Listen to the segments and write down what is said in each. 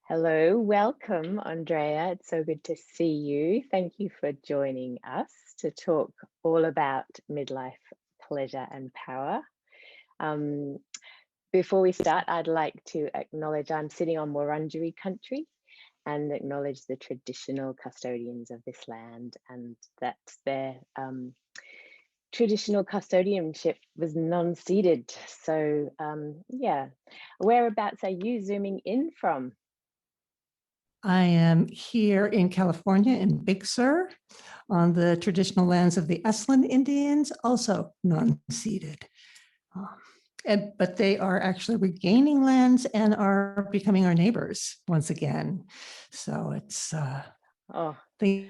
Hello, welcome, Andrea. It's so good to see you. Thank you for joining us to talk all about midlife pleasure and power. Um, Before we start, I'd like to acknowledge I'm sitting on Wurundjeri country and acknowledge the traditional custodians of this land, and that their traditional custodianship was non-ceded. So yeah, whereabouts are you zooming in from? I am here in California in Big Sur on the traditional lands of the Esalen Indians, also non-ceded. But they are actually regaining lands and are becoming our neighbors once again. So it's things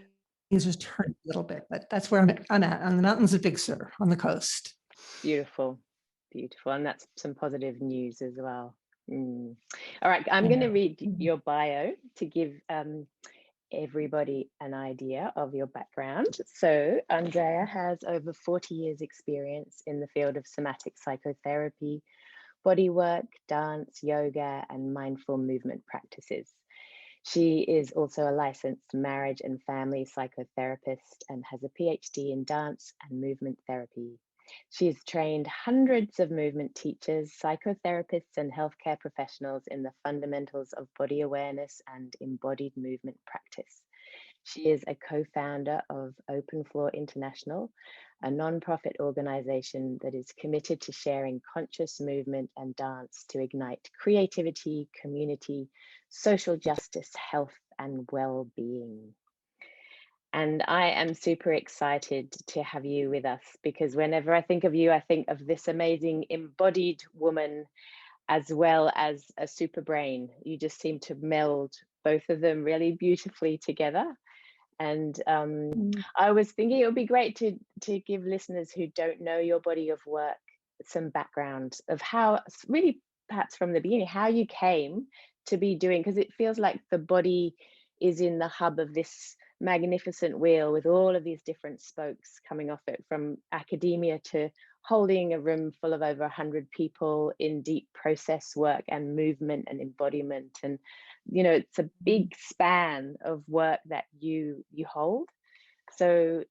just turned a little bit, but that's where I'm at on the mountains of Big Sur on the coast. Beautiful, beautiful. And that's some positive news as well. All right, I'm going to read your bio to give everybody an idea of your background. So Andrea has over 40 years experience in the field of somatic psychotherapy, bodywork, dance, yoga, and mindful movement practices. She is also a licensed marriage and family psychotherapist and has a PhD in dance and movement therapy. She has trained hundreds of movement teachers, psychotherapists, and healthcare professionals in the fundamentals of body awareness and embodied movement practice. She is a co-founder of Open Floor International, a non-profit organization that is committed to sharing conscious movement and dance to ignite creativity, community, social justice, health, and well-being. And I am super excited to have you with us because whenever I think of you, I think of this amazing embodied woman as well as a super brain. You just seem to meld both of them really beautifully together. And I was thinking it would be great to give listeners who don't know your body of work some background of how, really perhaps from the beginning, how you came to be doing, because it feels like the body is in the hub of this magnificent wheel with all of these different spokes coming off it, from academia to holding a room full of over 100 people in deep process work and movement and embodiment. And it's a big span of work that you hold. So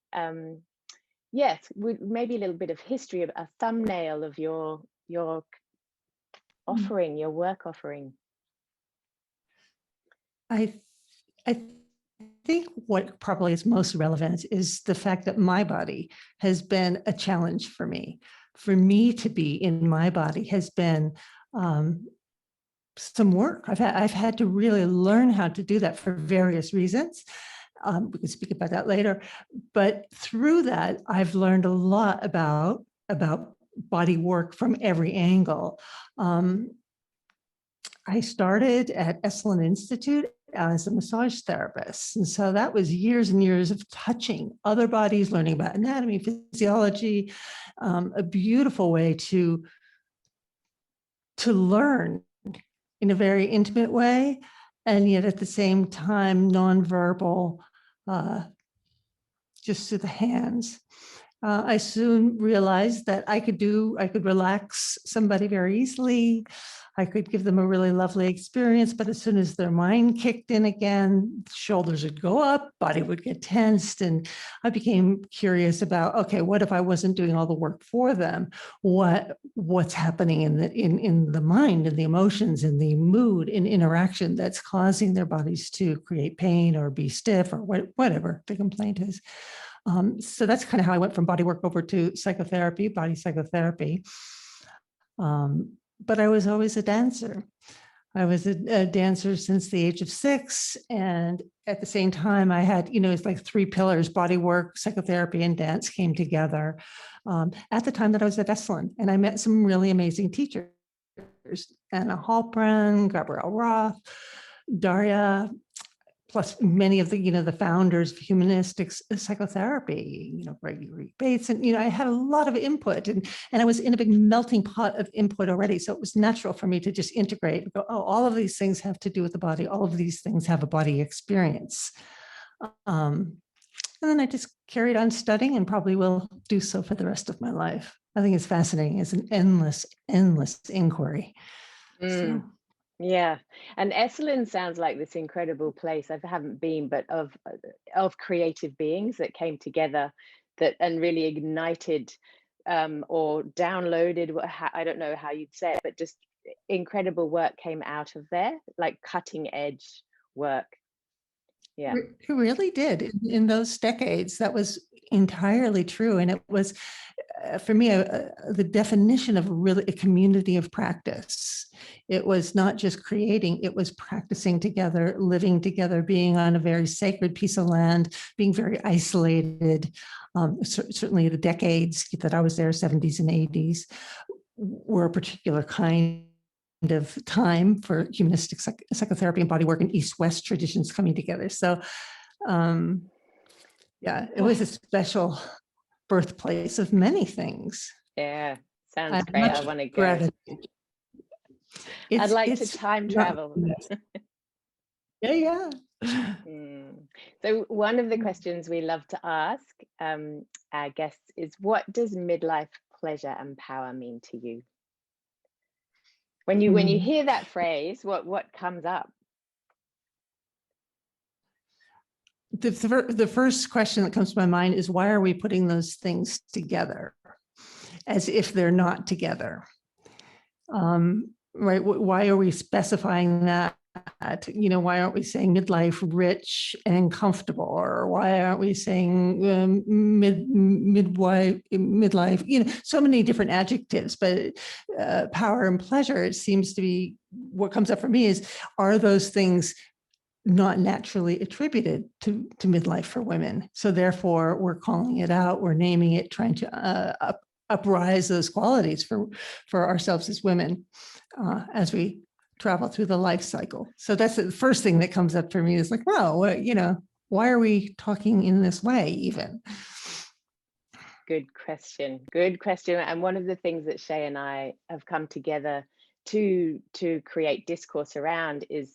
yes, maybe a little bit of history, a thumbnail of your offering, your work offering. I think what probably is most relevant is the fact that my body has been a challenge for me. For me to be in my body has been some work. I've had to really learn how to do that for various reasons. We can speak about that later. But through that, I've learned a lot about body work from every angle. I started at Esalen Institute as a massage therapist. And so that was years and years of touching other bodies, learning about anatomy, physiology, a beautiful way to learn in a very intimate way, and yet at the same time, nonverbal, just through the hands. I soon realized that I could relax somebody very easily. I could give them a really lovely experience, but as soon as their mind kicked in again, shoulders would go up, body would get tensed. And I became curious about, okay, what if I wasn't doing all the work for them? What's happening in the mind and the emotions and the mood and interaction that's causing their bodies to create pain or be stiff or whatever the complaint is. So that's kind of how I went from body work over to psychotherapy, body psychotherapy. But I was always a dancer. I was a dancer since the age of 6. And at the same time, I had, it's like 3 pillars: body work, psychotherapy, and dance came together at the time that I was at Esalen. And I met some really amazing teachers: Anna Halpern, Gabrielle Roth, Daria, plus many of the, the founders of humanistic psychotherapy, Gregory Bates. And, I had a lot of input and I was in a big melting pot of input already. So it was natural for me to just integrate and go, oh, all of these things have to do with the body. All of these things have a body experience. And then I just carried on studying and probably will do so for the rest of my life. I think it's fascinating. It's an endless inquiry. So. Yeah, and Esalen sounds like this incredible place. I haven't been, but of creative beings that came together, that and really ignited, or downloaded. I don't know how you'd say it, but just incredible work came out of there, like cutting edge work. Yeah. It really did in those decades. That was entirely true, and it was for me the definition of really a community of practice. It was not just creating; it was practicing together, living together, being on a very sacred piece of land, being very isolated. Certainly, the decades that I was there, 70s and 80s, were a particular kind of time for humanistic psychotherapy and bodywork and East-West traditions coming together. So yeah, it was a special birthplace of many things. Yeah, I sounds have great. I much want to go. gratitude. I'd like to It's time not- travel. yeah. So one of the questions we love to ask our guests is, what does midlife pleasure and power mean to you? When you hear that phrase, what comes up? The first question that comes to my mind is, why are we putting those things together as if they're not together? Right? Why are we specifying that? Why aren't we saying midlife rich and comfortable? Or why aren't we saying midlife? So many different adjectives, but power and pleasure, it seems to be what comes up for me is, are those things not naturally attributed to midlife for women? So therefore, we're calling it out, we're naming it, trying to uprise those qualities for ourselves as women as we travel through the life cycle. So that's the first thing that comes up for me, is like, wow, why are we talking in this way even? Good question. Good question. And one of the things that Shay and I have come together to create discourse around is,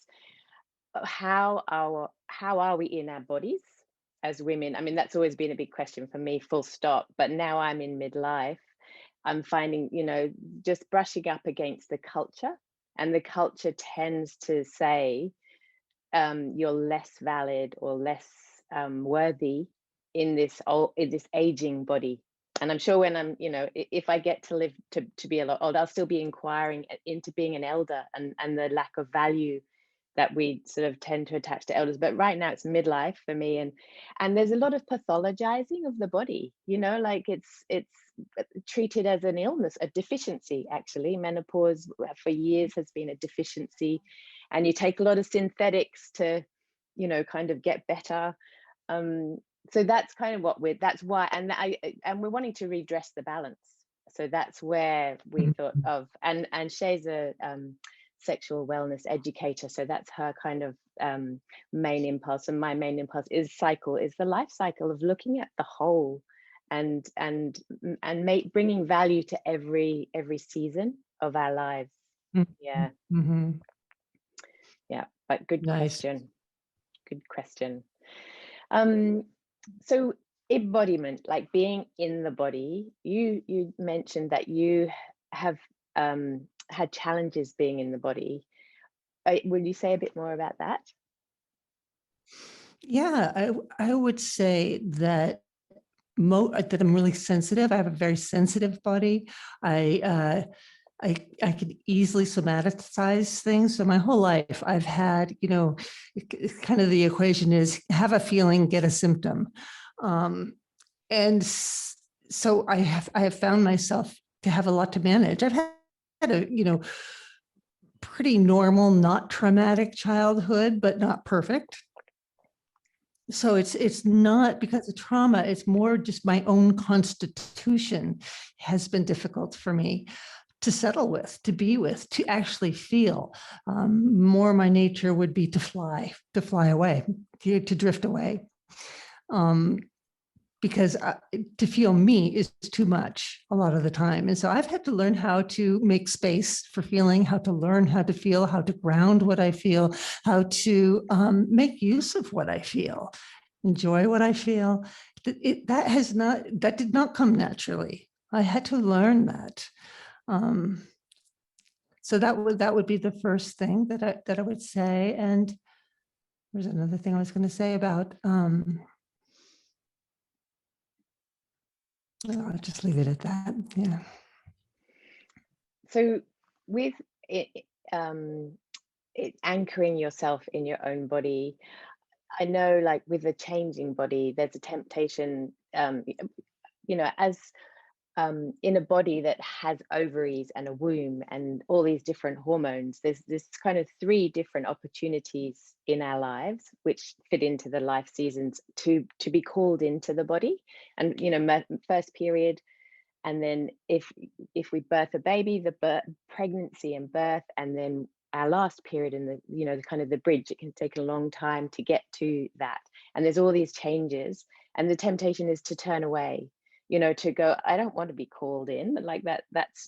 how are we in our bodies as women? I mean, that's always been a big question for me, full stop. But now I'm in midlife, I'm finding, just brushing up against the culture, and the culture tends to say you're less valid or less worthy in this aging body. And I'm sure when I'm, if I get to live to be a lot older, I'll still be inquiring into being an elder, and the lack of value that we sort of tend to attach to elders. But right now it's midlife for me, and there's a lot of pathologizing of the body, like it's treated as an illness, a deficiency. Actually, menopause for years has been a deficiency, and you take a lot of synthetics to kind of get better. So that's kind of that's why, and we're wanting to redress the balance. So that's where we thought of, and Shay's a sexual wellness educator, so that's her kind of main impulse, and my main impulse is the life cycle of looking at the whole, and bringing value to every season of our lives. Yeah. Yeah, but good question. Good question. So embodiment, like being in the body, you mentioned that you have had challenges being in the body. Will you say a bit more about that? Yeah, I would say that that I'm really sensitive. I have a very sensitive body. I could easily somaticize things. So my whole life I've had, kind of the equation is have a feeling, get a symptom. And so I have found myself to have a lot to manage. I've had a, pretty normal, not traumatic childhood, but not perfect. So it's not because of trauma, it's more just my own constitution has been difficult for me to settle with, to be with, to actually feel. More my nature would be to fly away, to drift away. Because to feel me is too much a lot of the time. And so I've had to learn how to make space for feeling, how to learn how to feel, how to ground what I feel, how to make use of what I feel, enjoy what I feel. That did not come naturally. I had to learn that. So that would be the first thing that I would say. And there's another thing I was going to say about, I'll just leave it at that. Yeah. So with it, anchoring yourself in your own body, I know, like with a changing body, there's a temptation, as in a body that has ovaries and a womb and all these different hormones, there's this kind of 3 different opportunities in our lives which fit into the life seasons to be called into the body. And first period, and then if we birth a baby, the pregnancy and birth, and then our last period in the the kind of the bridge. It can take a long time to get to that, and there's all these changes, and the temptation is to turn away, to go, I don't want to be called in like that.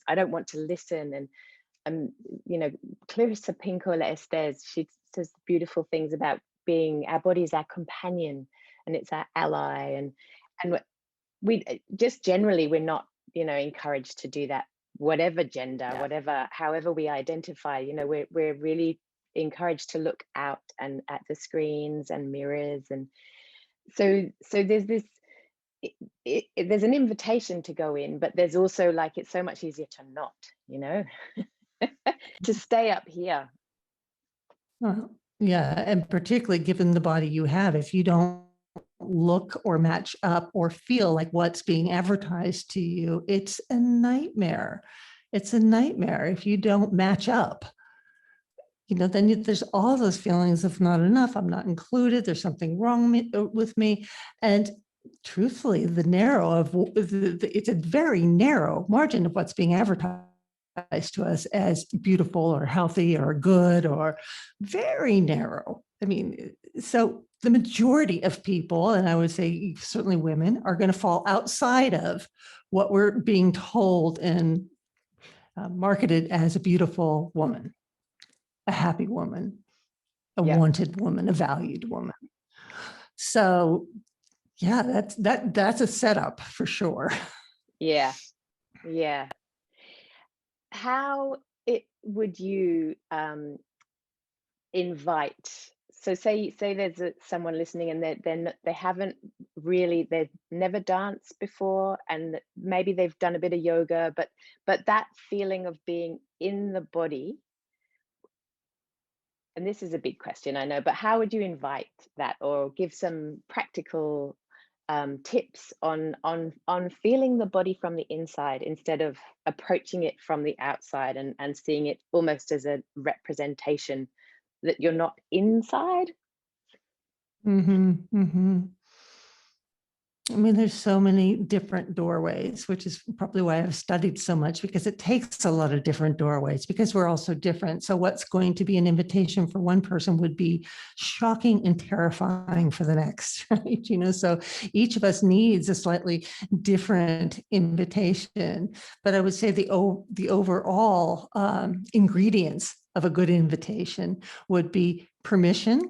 I don't want to listen. And Clarissa Pinkola Estes, she says beautiful things about being, our body is our companion and it's our ally, and we just generally, we're not encouraged to do that, whatever gender, however we identify. We're really encouraged to look out and at the screens and mirrors, and so there's this, there's an invitation to go in, but there's also, like, it's so much easier to not, to stay up here. Yeah, and particularly given the body you have, if you don't look or match up or feel like what's being advertised to you, it's a nightmare. It's a nightmare if you don't match up. Then there's all those feelings of not enough, I'm not included, there's something wrong with me. And truthfully, it's a very narrow margin of what's being advertised to us as beautiful or healthy or good, or very narrow. I mean, so the majority of people, and I would say certainly women, are going to fall outside of what we're being told and marketed as a beautiful woman, a happy woman, a wanted woman, a valued woman. So yeah, that's a setup for sure. Yeah. How would you invite? So say there's someone listening and they haven't really, they've never danced before, and maybe they've done a bit of yoga, but that feeling of being in the body, and this is a big question, I know, but how would you invite that, or give some practical tips on feeling the body from the inside instead of approaching it from the outside and seeing it almost as a representation that you're not inside? I mean, there's so many different doorways, which is probably why I've studied so much, because it takes a lot of different doorways, because we're all so different. So what's going to be an invitation for one person would be shocking and terrifying for the next, right? So each of us needs a slightly different invitation. But I would say the overall ingredients of a good invitation would be permission,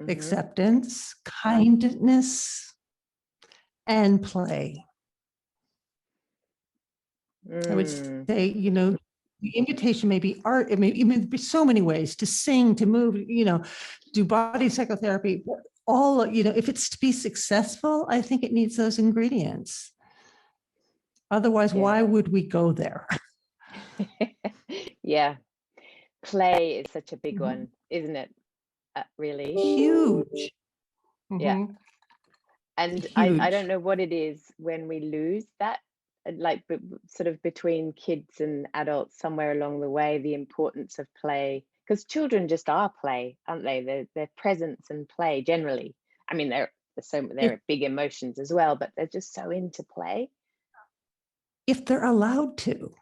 acceptance, kindness, and play. I would say, the invitation may be art. It may be so many ways to sing, to move, do body psychotherapy, all, if it's to be successful, I think it needs those ingredients. Otherwise, why would we go there? Yeah. Play is such a big one, isn't it? Really huge. Yeah. And I don't know what it is when we lose that, like sort of between kids and adults somewhere along the way, the importance of play, because children just are play, aren't they? They're presence and play generally. I mean, they're big emotions as well, but they're just so into play. If they're allowed to.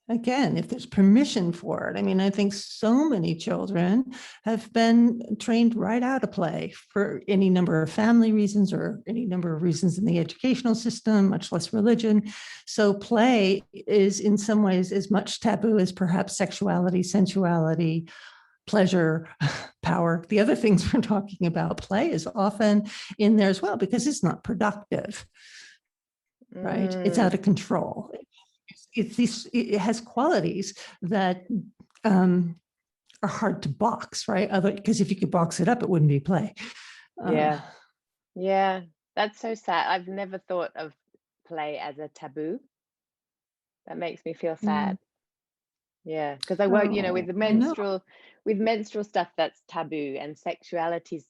Again, if there's permission for it. I mean, I think so many children have been trained right out of play for any number of family reasons or any number of reasons in the educational system, much less religion. So play is in some ways as much taboo as perhaps sexuality, sensuality, pleasure, power. The other things we're talking about, play is often in there as well, because it's not productive, right? It's out of control. it has qualities that are hard to box, right? Because if you could box it up, it wouldn't be play. Yeah. Yeah. That's so sad. I've never thought of play as a taboo. That makes me feel sad. Yeah, because I won't, with the I know. menstrual stuff, that's taboo, and sexuality's,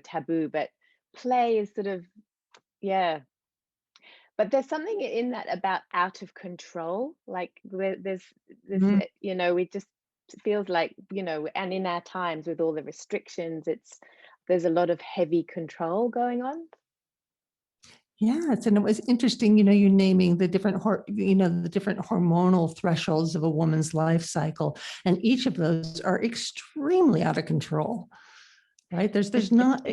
taboo, but play is sort of, yeah. But there's something in that about out of control. Like there's this, Mhm. it just feels like, and in our times with all the restrictions, there's a lot of heavy control going on. Yes, and it was interesting, you naming the different, the different hormonal thresholds of a woman's life cycle, and each of those are extremely out of control, right? There's not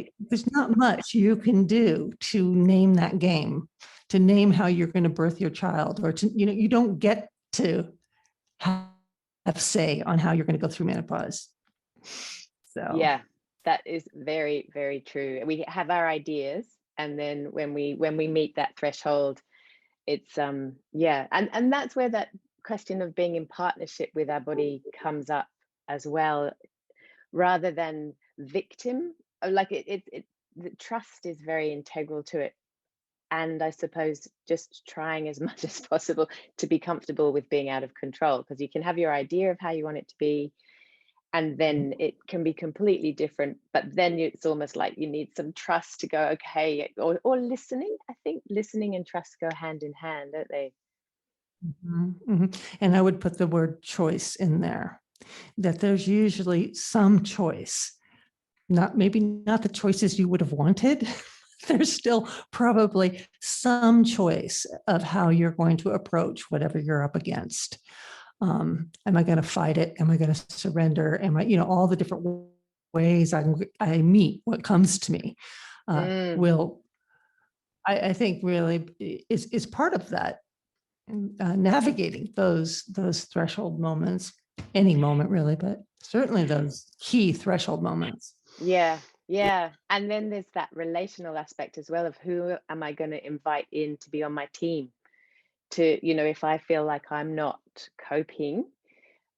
much you can do to name that game, to name how you're going to birth your child, or to, you don't get to have say on how you're going to go through menopause. So Yeah, that is very, very true. We have our ideas, and then when we meet that threshold, it's yeah, and that's where that question of being in partnership with our body comes up as well, rather than victim. Like the trust is very integral to it, and I suppose just trying as much as possible to be comfortable with being out of control, because you can have your idea of how you want it to be, and then it can be completely different, but then it's almost like you need some trust to go, okay, or listening. I think listening and trust go hand in hand, don't they? And I would put the word choice in there, that there's usually some choice, maybe not the choices you would have wanted. There's still probably some choice of how you're going to approach whatever you're up against. Am I going to fight it? Am I going to surrender? Am I, all the different ways I meet what comes to me will, I think, really is part of that, navigating those threshold moments, any moment really, but certainly those key threshold moments. Yeah, and then there's that relational aspect as well, of who am I going to invite in to be on my team, to, if I feel like I'm not coping,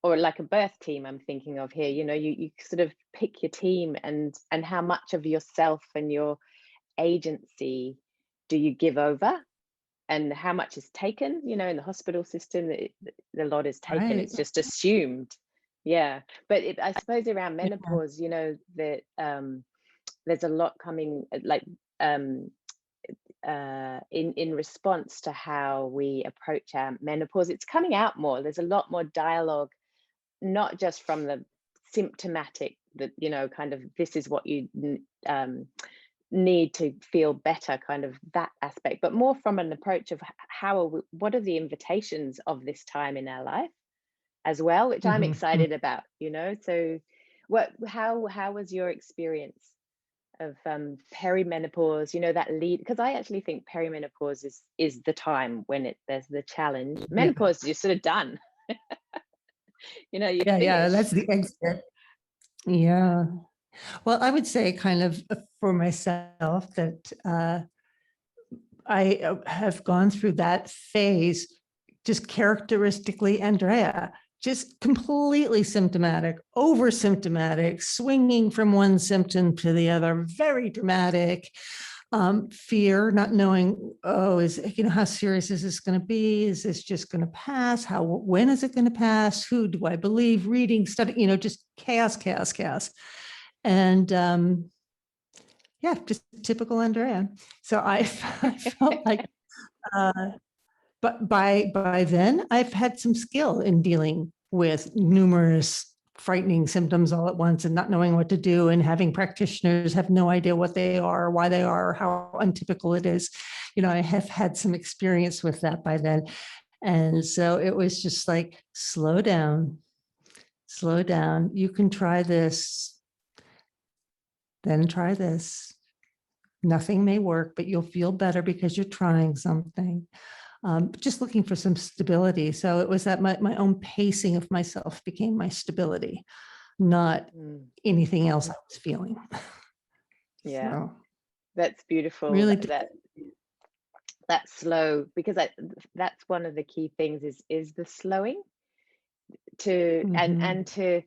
or like a birth team I'm thinking of here, you sort of pick your team, and how much of yourself and your agency do you give over, and how much is taken. In the hospital system, the lot is taken, Right. it's just assumed. Yeah, but I suppose around menopause, that there's a lot coming, like in response to how we approach our menopause. It's coming out more. There's a lot more dialogue, not just from the symptomatic, that kind of, this is what you need to feel better, kind of that aspect, but more from an approach of what are the invitations of this time in our life as well, which I'm excited about. So how was your experience of perimenopause, that lead? Because I actually think perimenopause is the time when there's the challenge. Menopause, you're sort of done. You're finished. That's the exit. Yeah. Well, I would say, kind of for myself, that I have gone through that phase, just characteristically Andrea, just completely symptomatic, over symptomatic, swinging from one symptom to the other, very dramatic. Fear, not knowing, how serious is this going to be? Is this just going to pass? When is it going to pass? Who do I believe? Reading, study, just chaos. And just typical Andrea. So I felt like, but by then I've had some skill in dealing with numerous frightening symptoms all at once, and not knowing what to do, and having practitioners have no idea what they are, why they are, how untypical it is. I have had some experience with that by then. And so it was just like, slow down. You can try this, then try this. Nothing may work, but you'll feel better because you're trying something. Just looking for some stability. So it was that my own pacing of myself became my stability, not anything else I was feeling. Yeah, So, that's beautiful. Really, that slow, because that's one of the key things is the slowing to, Mhm. and to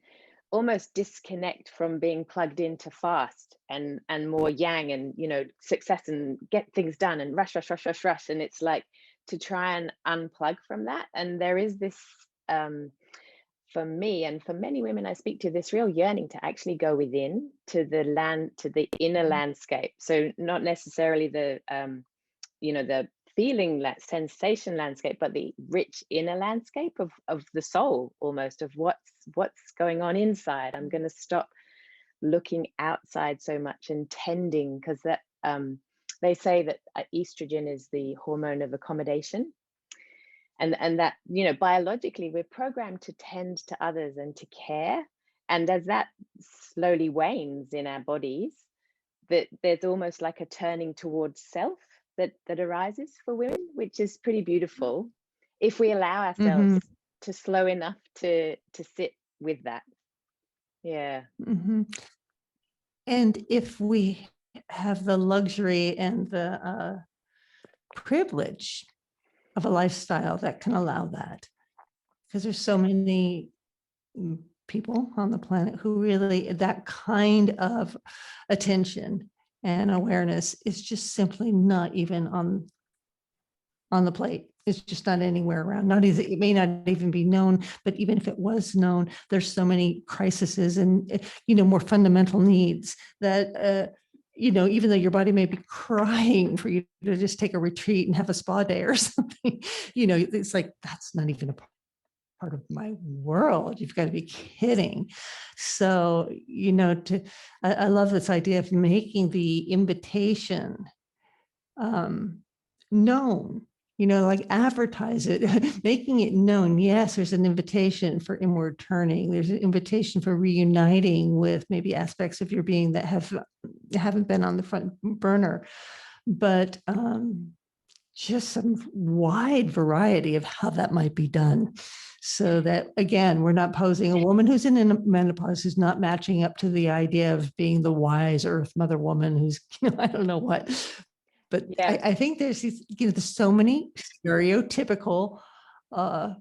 almost disconnect from being plugged into fast and more yang and, you know, success and get things done and rush, rush, rush, rush, rush. And it's like to try and unplug from that. And there is this, for me and for many women I speak to, this real yearning to actually go within to the land, to the inner landscape. So not necessarily the, you know, the feeling, that sensation landscape, but the rich inner landscape of the soul, almost, of what's going on inside. I'm going to stop looking outside so much and tending, because that, they say that estrogen is the hormone of accommodation, and that, you know, biologically we're programmed to tend to others and to care. And as that slowly wanes in our bodies, that there's almost like a turning towards self that arises for women, which is pretty beautiful if we allow ourselves Mhm. to slow enough to sit with that. Yeah. Mhm. And if we have the luxury and the privilege of a lifestyle that can allow that, because there's so many people on the planet who really, that kind of attention and awareness is just simply not even on the plate. It's just not anywhere around. Not easy. It may not even be known, but even if it was known, there's so many crises and, you know, more fundamental needs that, you know, even though your body may be crying for you to just take a retreat and have a spa day or something, you know, it's like, that's not even a part of my world. You've got to be kidding. So, you know, I love this idea of making the invitation known, you know, like advertise it, making it known. Yes, there's an invitation for inward turning. There's an invitation for reuniting with maybe aspects of your being that haven't been on the front burner, but just some wide variety of how that might be done. So that, again, we're not posing a woman who's in menopause who's not matching up to the idea of being the wise earth mother woman who's, you know, I don't know what. But Yeah. I think there's these, you know, there's so many stereotypical, I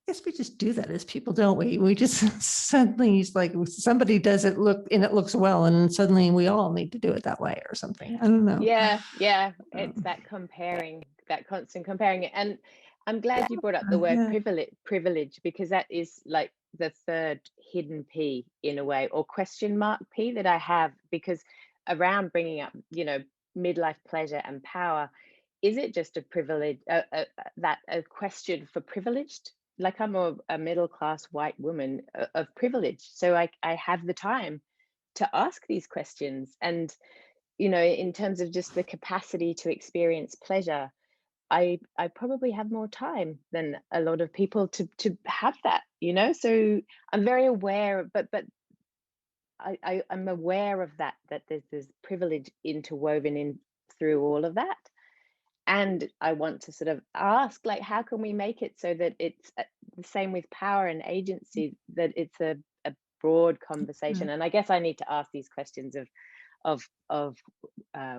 guess we just do that as people, don't we? We just suddenly, it's like somebody does it, look, and it looks well, and suddenly we all need to do it that way or something. I don't know. Yeah, yeah, it's that comparing, that constant comparing. And I'm glad you brought up the word Yeah. privilege, because that is like the third hidden P in a way, or question mark P that I have, because around bringing up, you know, midlife pleasure and power, is it just a privilege, that a question for privileged? Like, I'm a middle class white woman of privilege, so I have the time to ask these questions. And, you know, in terms of just the capacity to experience pleasure, I probably have more time than a lot of people to have that, you know. So I'm very aware, but I'm aware of that there's privilege interwoven in through all of that. And I want to sort of ask, like, how can we make it so that it's the same with power and agency, that it's a broad conversation. And I guess I need to ask these questions of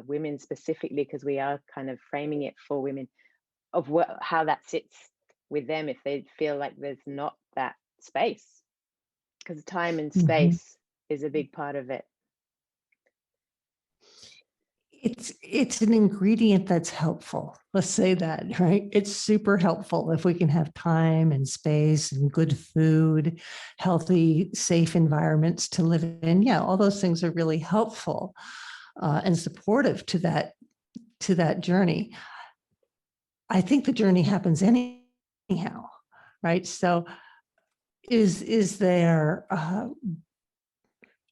women specifically, because we are kind of framing it for women, of how that sits with them if they feel like there's not that space, because time and Mhm. space is a big part of it. It's an ingredient that's helpful. Let's say that, right? It's super helpful if we can have time and space and good food, healthy, safe environments to live in. Yeah, all those things are really helpful and supportive to that journey. I think the journey happens anyhow, right? So is there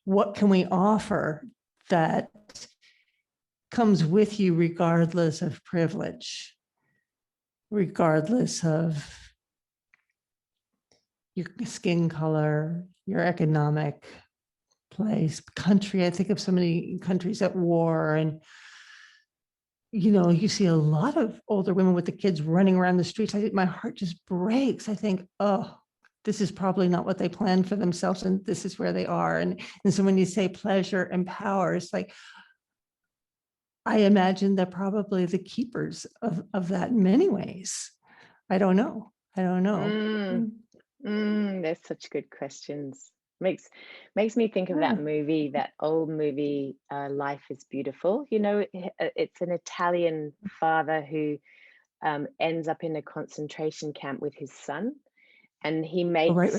what can we offer that comes with you regardless of privilege, regardless of your skin color, your economic place, country? I think of so many countries at war, and you know, you see a lot of older women with the kids running around the streets. I think my heart just breaks. I think, oh, this is probably not what they planned for themselves, and this is where they are. And so when you say pleasure and power, it's like, I imagine they're probably the keepers of that in many ways. I don't know. I don't know. There's such good questions. Makes me think of that movie, that old movie, Life is Beautiful. You know, it's an Italian father who ends up in a concentration camp with his son, and he Oh, right.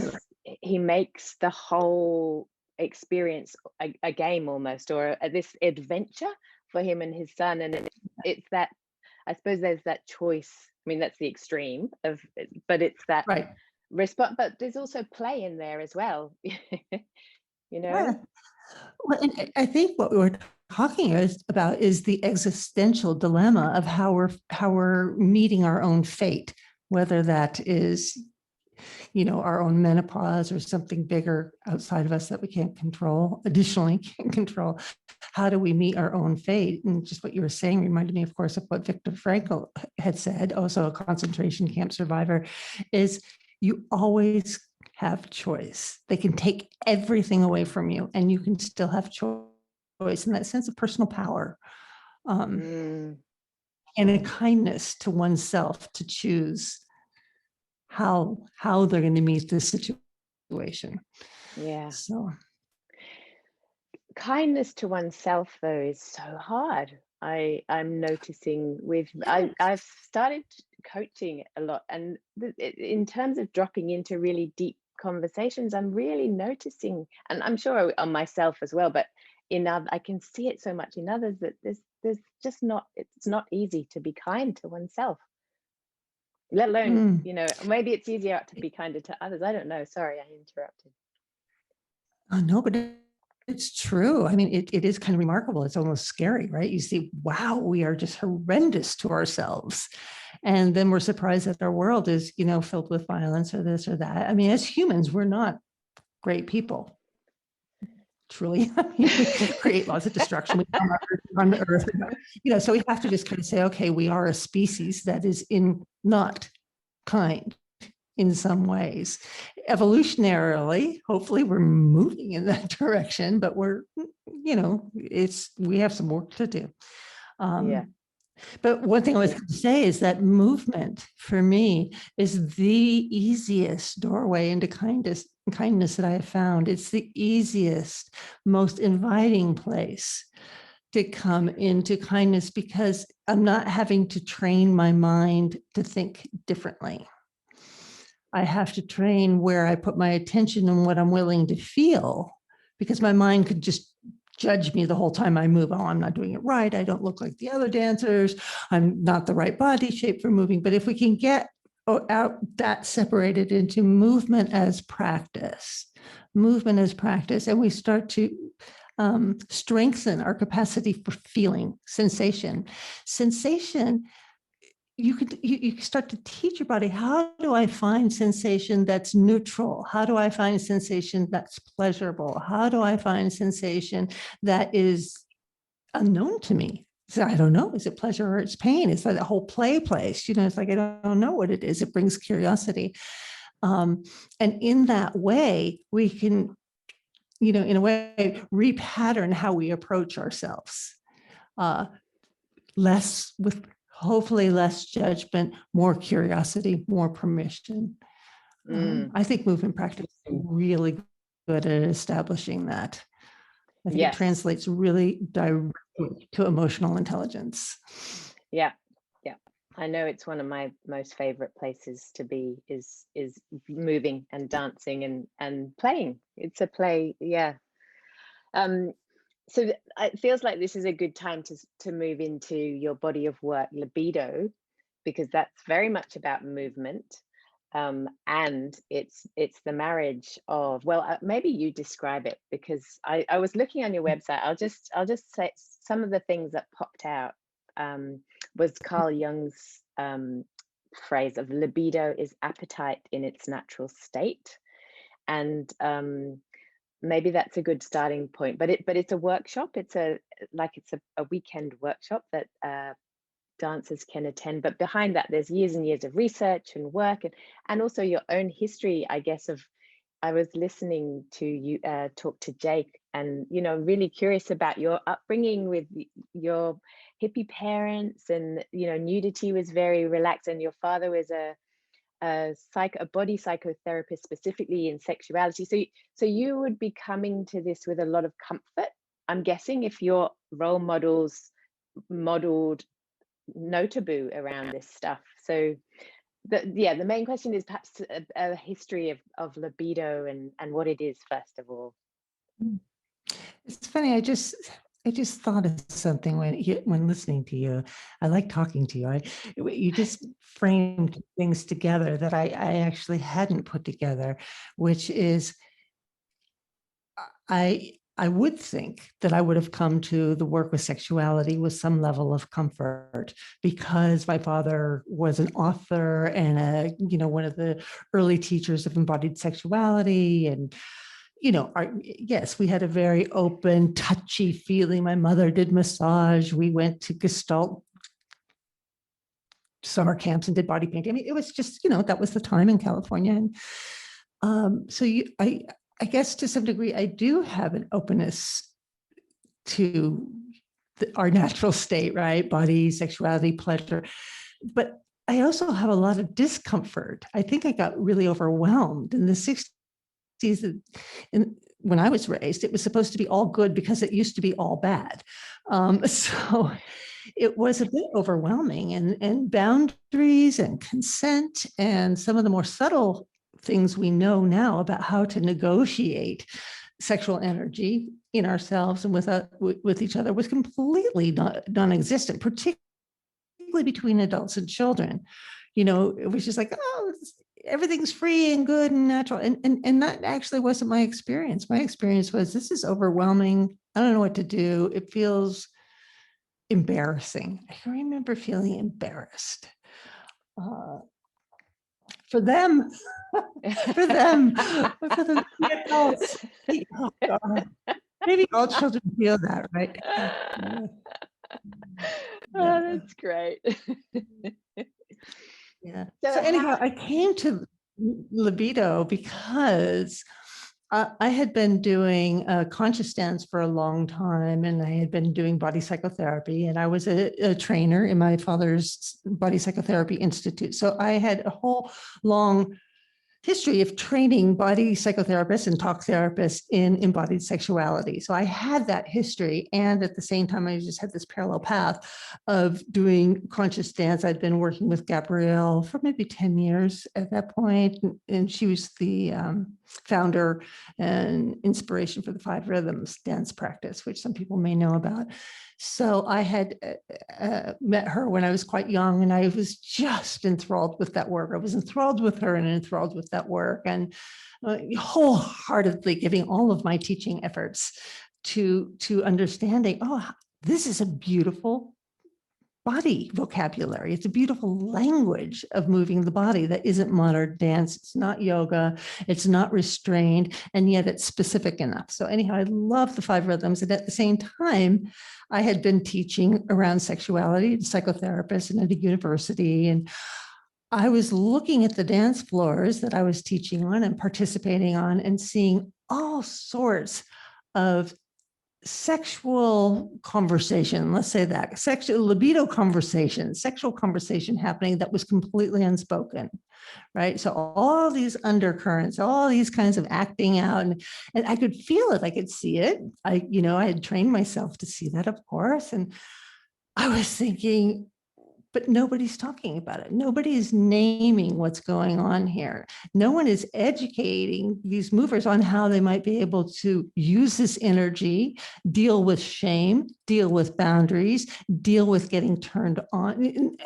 makes the whole experience a game almost, or this adventure for him and his son. And it's that, I suppose there's that choice. I mean, that's the extreme of, but it's that Right. response. But there's also play in there as well. You know. Yeah. Well, and I think what we were talking about is the existential dilemma of how we're meeting our own fate, whether that is, you know, our own menopause or something bigger outside of us that we can't control, additionally can't control. How do we meet our own fate? And just what you were saying reminded me, of course, of what Viktor Frankl had said, also a concentration camp survivor, is you always have choice. They can take everything away from you and you can still have choice, and that sense of personal power. And a kindness to oneself to choose how they're going to meet this situation. Yeah. So Kindness to oneself, though, is so hard. I'm noticing I've started coaching a lot, and in terms of dropping into really deep conversations, I'm really noticing, and I'm sure on myself as well, but in other, I can see it so much in others, that there's just not, it's not easy to be kind to oneself, let alone, you know, maybe it's easier to be kinder to others. I don't know. Sorry, I interrupted. Oh, no, but it's true. I mean, it is kind of remarkable. It's almost scary, right? You see, wow, we are just horrendous to ourselves. And then we're surprised that our world is, you know, filled with violence or this or that. I mean, as humans, we're not great people. Truly, we create lots of destruction on the earth. You know, so we have to just kind of say, okay, we are a species that is not kind in some ways. Evolutionarily, hopefully we're moving in that direction, but we're, you know, we have some work to do. Yeah. But one thing I was going to say is that movement for me is the easiest doorway into kindness that I have found. It's the easiest, most inviting place to come into kindness, because I'm not having to train my mind to think differently. I have to train where I put my attention and what I'm willing to feel, because my mind could just judge me the whole time I move. Oh, I'm not doing it right. I don't look like the other dancers. I'm not the right body shape for moving. But if we can get out that separated into movement as practice, and we start to strengthen our capacity for feeling sensation. You start to teach your body, how do I find sensation that's neutral? How do I find sensation that's pleasurable? How do I find sensation that is unknown to me? So I don't know, is it pleasure or it's pain? It's like a whole play place. You know, it's like, I don't know what it is. It brings curiosity. And in that way, we can, you know, in a way, repattern how we approach ourselves. Hopefully less judgment, more curiosity, more permission. I think movement practice is really good at establishing that. I think it translates really directly to emotional intelligence. Yeah. I know it's one of my most favorite places to be, is moving and dancing and playing. It's a play. Yeah. So it feels like this is a good time to move into your body of work, Libido, because that's very much about movement. And it's the marriage of, well, maybe you describe it, because I was looking on your website. I'll just say some of the things that popped out. Was Carl Jung's phrase of libido is appetite in its natural state, and maybe that's a good starting point. But it's a workshop. It's a weekend workshop that dancers can attend. But behind that, there's years and years of research and work, and also your own history, I guess, of I was listening to you talk to Jake, and really curious about your upbringing with your hippie parents, and nudity was very relaxed, and your father was a body psychotherapist specifically in sexuality. So you would be coming to this with a lot of comfort, I'm guessing, if your role models modeled no taboo around this stuff. So the main question is perhaps a history of libido and what it is, first of all. It's funny. I just thought of something when listening to you. I like talking to you. You just framed things together that I actually hadn't put together, which is I would think that I would have come to the work with sexuality with some level of comfort, because my father was an author and one of the early teachers of embodied sexuality. And yes, we had a very open, touchy feeling. My mother did massage. We went to Gestalt summer camps and did body painting. I mean, it was just, that was the time in California. And I guess to some degree, I do have an openness to our natural state, right? Body, sexuality, pleasure. But I also have a lot of discomfort. I think I got really overwhelmed in the 60s. When I was raised, it was supposed to be all good because it used to be all bad. So it was a bit overwhelming, and boundaries and consent and some of the more subtle things we know now about how to negotiate sexual energy in ourselves and with each other was completely non-existent, particularly between adults and children. It was just like, oh, everything's free and good and natural. And that actually wasn't my experience. My experience was, this is overwhelming. I don't know what to do. It feels embarrassing. I can remember feeling embarrassed. For them, for the adults. Oh God. Maybe all children feel that, right? Oh, that's great. Yeah. So anyhow, I came to Libido because I had been doing conscious dance for a long time, and I had been doing body psychotherapy, and I was a trainer in my father's Body Psychotherapy Institute. So I had a whole long history of training body psychotherapists and talk therapists in embodied sexuality. So I had that history. And at the same time, I just had this parallel path of doing conscious dance. I'd been working with Gabrielle for maybe 10 years at that point. And she was the founder and inspiration for the 5 Rhythms dance practice, which some people may know about. So I had met her when I was quite young, and I was just enthralled with that work. I was enthralled with her and enthralled with that work, and wholeheartedly giving all of my teaching efforts to understanding, oh, this is a beautiful body vocabulary. It's a beautiful language of moving the body that isn't modern dance. It's not yoga. It's not restrained, and yet it's specific enough. So anyhow, I love the 5 Rhythms. And at the same time, I had been teaching around sexuality to psychotherapists and at a university. And I was looking at the dance floors that I was teaching on and participating on, and seeing all sorts of sexual conversation, let's say that, sexual libido conversation, sexual conversation happening that was completely unspoken, right? So all these undercurrents, all these kinds of acting out, and I could feel it, I could see it. I had trained myself to see that, of course. And I was thinking, but nobody's talking about it. Nobody is naming what's going on here. No one is educating these movers on how they might be able to use this energy, deal with shame, deal with boundaries, deal with getting turned on. And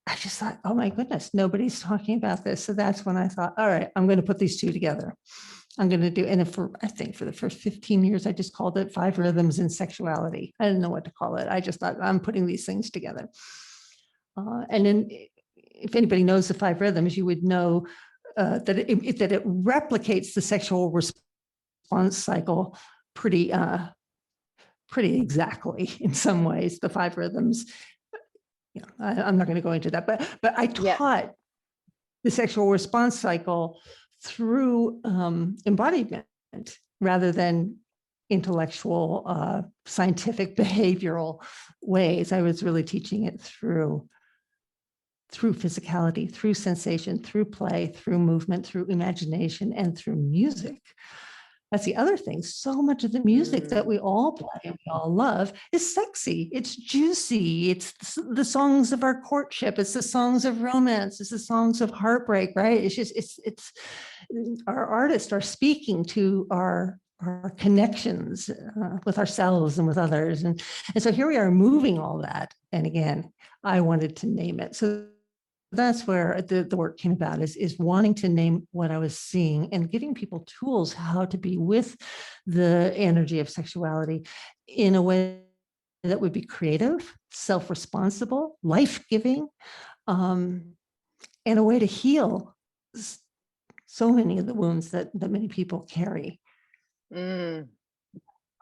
I just thought, oh my goodness, nobody's talking about this. So that's when I thought, all right, I'm going to put these two together. I'm going to do, and I think for the first 15 years, I just called it 5 Rhythms in Sexuality. I didn't know what to call it. I just thought, I'm putting these things together. And then if anybody knows the 5 Rhythms, you would know that it replicates the sexual response cycle pretty exactly in some ways. The 5 Rhythms, I'm not going to go into that, but I taught the sexual response cycle through embodiment rather than intellectual, scientific, behavioral ways. I was really teaching it through physicality, through sensation, through play, through movement, through imagination, and through music. That's the other thing. So much of the music that we all play and we all love is sexy. It's juicy. It's the songs of our courtship. It's the songs of romance. It's the songs of heartbreak, right? It's just, it's our artists are speaking to our connections with ourselves and with others. And so here we are moving all that. And again, I wanted to name it. So that's where the work came about, is wanting to name what I was seeing and giving people tools how to be with the energy of sexuality in a way that would be creative, self-responsible, life-giving, and a way to heal so many of the wounds that many people carry.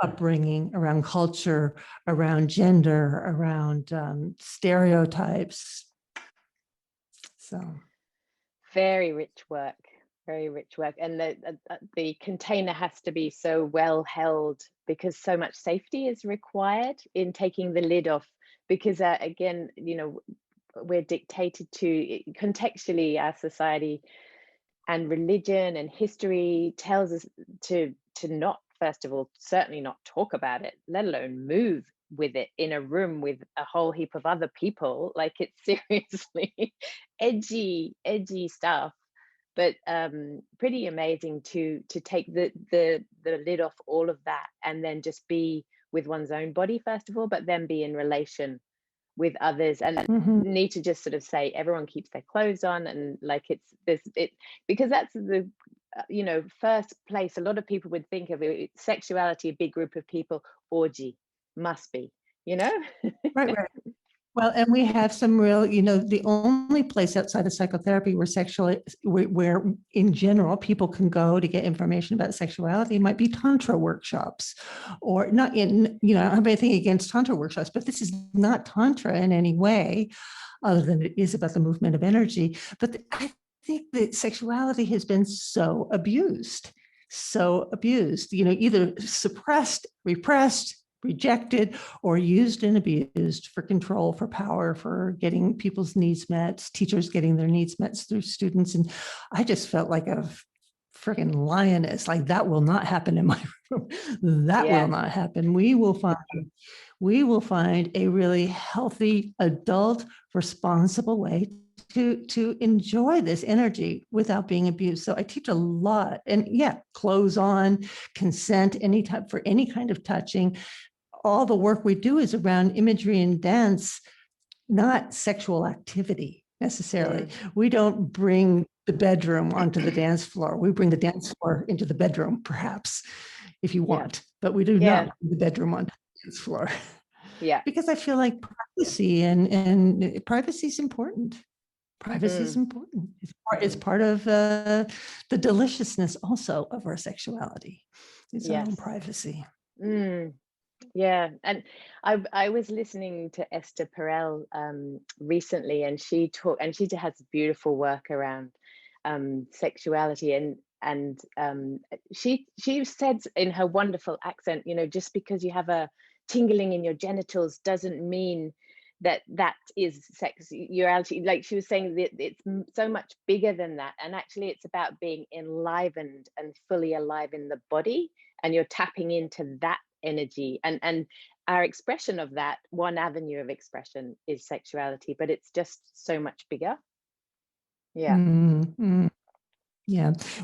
Upbringing, around culture, around gender, around stereotypes. So very rich work, very rich work. And the container has to be so well held, because so much safety is required in taking the lid off, because again, you know, we're dictated to, contextually, our society and religion and history tells us to not, first of all, certainly not talk about it, let alone move with it in a room with a whole heap of other people. Like, it's seriously edgy stuff, but pretty amazing to take the lid off all of that, and then just be with one's own body first of all, but then be in relation with others, and need to just sort of say everyone keeps their clothes on, and like because that's the you know, first place a lot of people would think of it, sexuality, a big group of people, orgy, must be, you know. right. Well, and we have some real, you know, the only place outside of psychotherapy where in general people can go to get information about sexuality might be Tantra workshops, or not in, you know, I don't have anything against Tantra workshops, but this is not Tantra in any way, other than it is about the movement of energy. But I think that sexuality has been so abused, you know, either suppressed, repressed, rejected, or used and abused for control, for power, for getting people's needs met, teachers getting their needs met through students. And I just felt like a freaking lioness. Like, that will not happen in my room. That will not happen. We will find a really healthy, adult, responsible way to enjoy this energy without being abused. So I teach a lot, and clothes on, consent, any type, for any kind of touching. All the work we do is around imagery and dance, not sexual activity necessarily. We don't bring the bedroom onto the dance floor. We bring the dance floor into the bedroom, perhaps, if you want, but we do not bring the bedroom onto the dance floor. Because I feel like privacy and privacy is important. Privacy is important. It's part of the deliciousness also of our sexuality. It's our own privacy. Yeah, and I was listening to Esther Perel recently, and she has beautiful work around sexuality, and she said in her wonderful accent, you know, just because you have a tingling in your genitals doesn't mean that is sexuality. Like, she was saying that it's so much bigger than that, and actually it's about being enlivened and fully alive in the body, and you're tapping into that energy, and our expression of that, one avenue of expression, is sexuality, but it's just so much bigger. Yeah,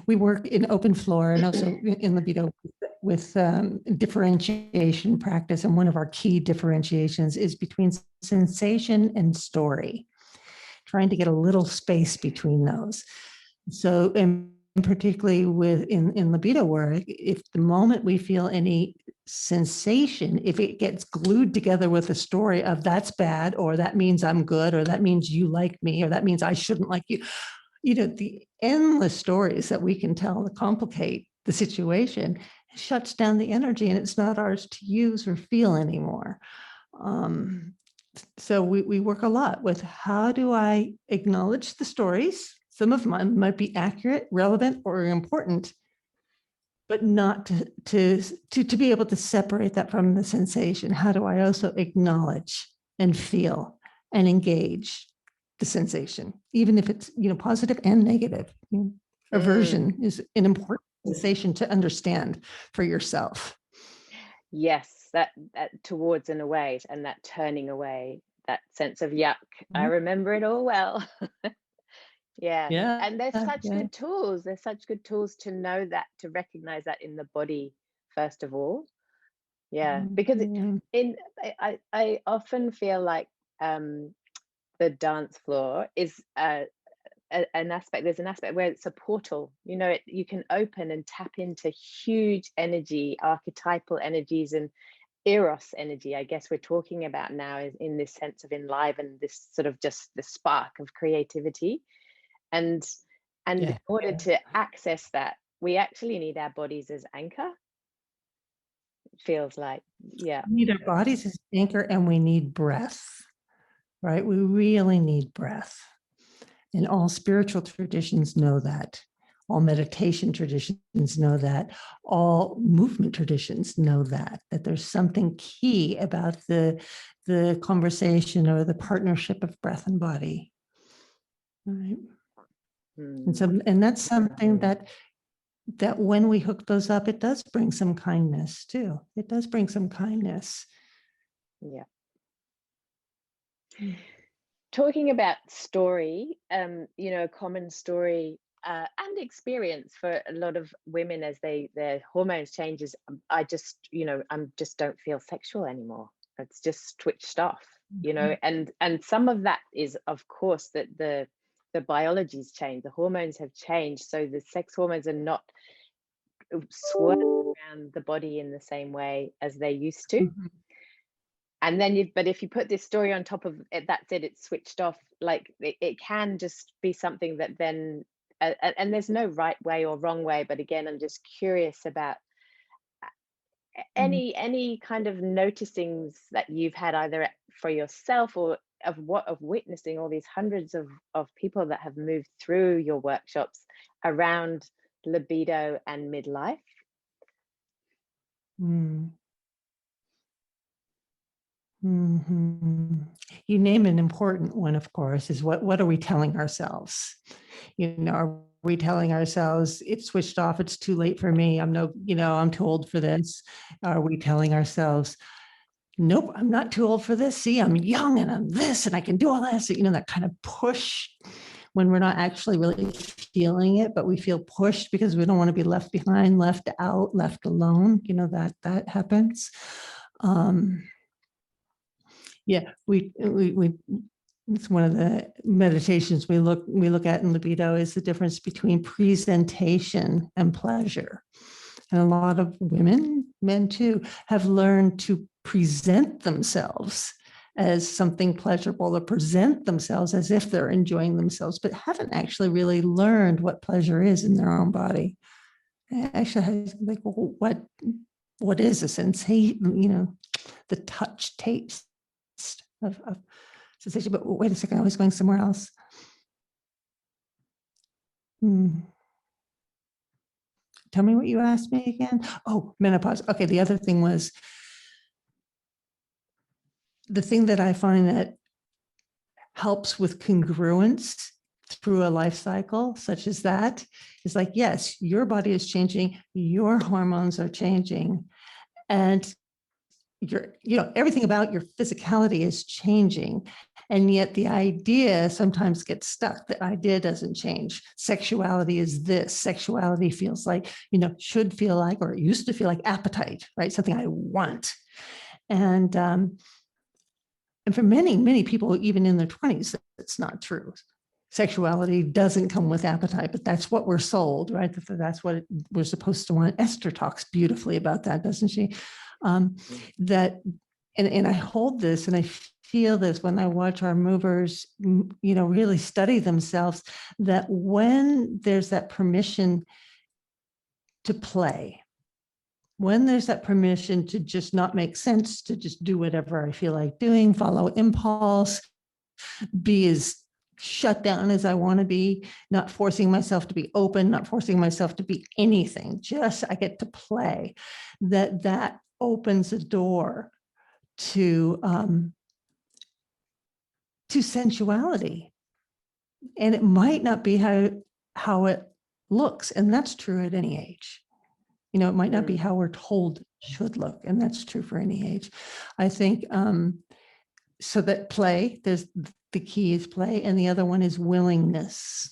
we work in open floor and also in Libido with differentiation practice, and one of our key differentiations is between sensation and story, trying to get a little space between those. So, and particularly in Libido work, if the moment we feel any sensation, if it gets glued together with a story of that's bad, or that means I'm good, or that means you like me, or that means I shouldn't like you, you know, the endless stories that we can tell to complicate the situation shuts down the energy, and it's not ours to use or feel anymore. So we work a lot with, how do I acknowledge the stories, Some of them might be accurate, relevant, or important, but not to be able to separate that from the sensation. How do I also acknowledge and feel and engage the sensation, even if it's, positive and negative? Aversion is an important sensation to understand for yourself. Yes, that towards and away, and that turning away, that sense of yuck. I remember it all well. Yeah. And there's such good tools. There's such good tools to know that, to recognize that in the body, first of all. Yeah. Because I often feel like the dance floor is an aspect. There's an aspect where it's a portal. You can open and tap into huge energy, archetypal energies, and eros energy, I guess we're talking about now, is in this sense of enliven, this sort of just the spark of creativity. And in order to access that, we actually need our bodies as anchor. It feels like, we need our bodies as anchor, and we need breath, right? We really need breath. And all spiritual traditions know that. All meditation traditions know that. All movement traditions know that there's something key about the conversation or the partnership of breath and body. Right. And that's something that when we hook those up, it does bring some kindness too. It does bring some kindness. Yeah. Talking about story, a common story and experience for a lot of women as their hormones changes. I just don't feel sexual anymore. It's just switched off, and some of that is, of course, that the biology's changed, the hormones have changed, so the sex hormones are not swirling around the body in the same way as they used to. And then but if you put this story on top of it, that's it, it's switched off. Like it can just be something that then and there's no right way or wrong way, but again, I'm just curious about any kind of noticings that you've had, either for yourself or of witnessing all these hundreds of people that have moved through your workshops around libido and midlife. You name an important one, of course, is what are we telling ourselves? Are we telling ourselves it's switched off, it's too late for me, I'm too old for this? Are we telling ourselves, nope, I'm not too old for this, see, I'm young and I'm this and I can do all this, that kind of push, when we're not actually really feeling it, but we feel pushed because we don't want to be left behind, left out, left alone. That happens. It's one of the meditations we look at in libido, is the difference between presentation and pleasure. And a lot of women, men too, have learned to present themselves as something pleasurable, or present themselves as if they're enjoying themselves, but haven't actually really learned what pleasure is in their own body. Actually, like, well, what is a sensation? The touch, taste of sensation. But wait a second, I was going somewhere else. Tell me what you asked me again. Oh, menopause. Okay, the other thing was, the thing that I find that helps with congruence through a life cycle such as that is like, yes, your body is changing, your hormones are changing, and everything about your physicality is changing. And yet the idea sometimes gets stuck. The idea doesn't change. Sexuality is this. Sexuality feels like, should feel like, or it used to feel like appetite, right? Something I want. And for many, many people, even in their 20s, it's not true. Sexuality doesn't come with appetite, but that's what we're sold, right? That's what we're supposed to want. Esther talks beautifully about that, doesn't she? And I hold this, and I feel this when I watch our movers, really study themselves, that when there's that permission to play, when there's that permission to just not make sense, to just do whatever I feel like doing, follow impulse, be as shut down as I want to be, not forcing myself to be open, not forcing myself to be anything, just I get to play, that opens a door to sensuality. And it might not be how it looks, and that's true at any age. You know, it might not be how we're told it should look, and that's true for any age. I think so that play, there's the key is play, and the other one is willingness.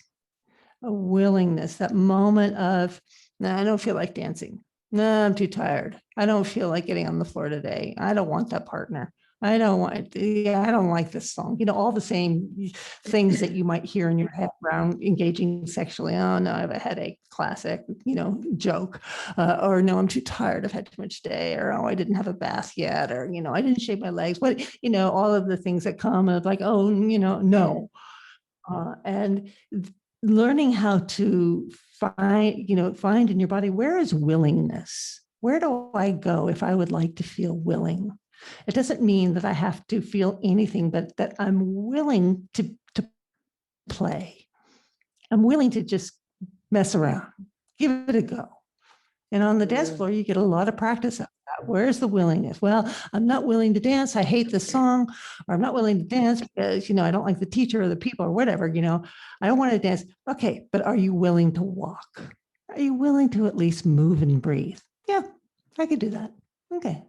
A willingness, that moment of, nah, I don't feel like dancing. No, I'm too tired. I don't feel like getting on the floor today. I don't want that partner. I don't like this song. You know, all the same things that you might hear in your head around engaging sexually. Oh no, I have a headache, classic, you know, joke. Or no, I'm too tired. I've had too much day. Or oh, I didn't have a bath yet. Or, you know, I didn't shave my legs. But, you know, all of the things that come of like, oh, you know, no. And learning how to find in your body, where is willingness? Where do I go if I would like to feel willing? It doesn't mean that I have to feel anything, but that I'm willing to play. I'm willing to just mess around, give it a go. And on the dance floor, you get a lot of practice of that. Where's the willingness? Well, I'm not willing to dance. I hate this song, or I'm not willing to dance because, you know, I don't like the teacher or the people or whatever, you know, I don't want to dance. Okay, but are you willing to walk? Are you willing to at least move and breathe? Yeah, I could do that. Okay,